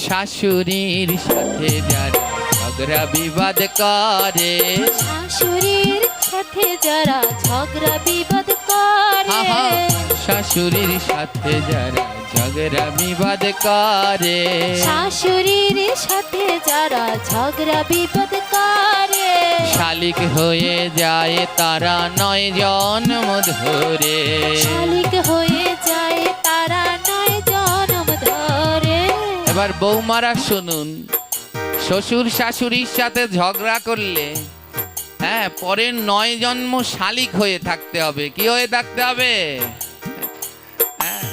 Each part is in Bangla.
শাশুড়ির সাথে যারা ঝগড়া বিবাদ করে, শাশুড়ির সাথে যারা ঝগড়া বিবাদ করে, শাশুড়ির সাথে যারা ঝগড়া বিবাদ করে, শাশুড়ির সাথে যারা ঝগড়া বিবাদ করে, শালিক হয়ে যায় তারা 9 জন্ম ধরে, শালিক হয়ে যায় তারা 9 জন্ম ধরে। এবার বৌমারা শুনুন, শ্বশুর শাশুড়ির সাথে ঝগড়া করলে হ্যাঁ পরের 9 জন্ম শালিক হয়ে থাকতে হবে। কি হয়ে থাকতে হবে? হ্যাঁ,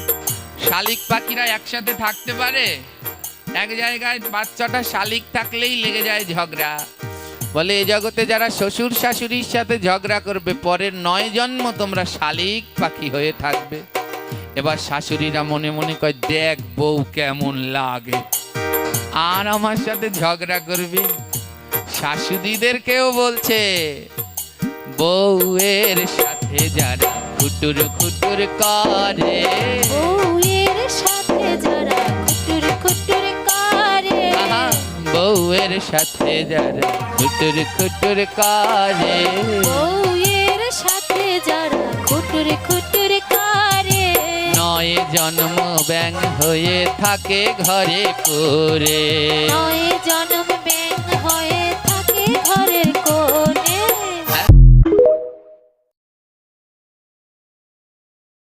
শালিক পাখিরা একসাথে থাকতে পারে? এক জায়গায় 5-6টা শালিক থাকলেই লেগে যায় ঝগড়া। বলে এই জগতে যারা শ্বশুর শাশুড়ির সাথে ঝগড়া করবে পরের 9 জন্ম তোমরা শালিক পাখি হয়ে থাকবে। এবার শাশুড়িরা মনে মনে কয়, দেখ বউ কেমন লাগে, আর আমার সাথে ঝগড়া করবি। শাশুড়িদেরকেও বলছে, বউয়ের সাথে যারা খুটুর খুটুর করে, বউয়ের সাথে যারা খুটুর খুটুর করে, বউয়ের সাথে যারা খুটুর খুটুর করে, বউয়ের সাথে যারা খুটুর খুটুর করে, 9 জন্ম ব্যাঙ হয়ে থাকে ঘরে পড়ে, 9 জন্ম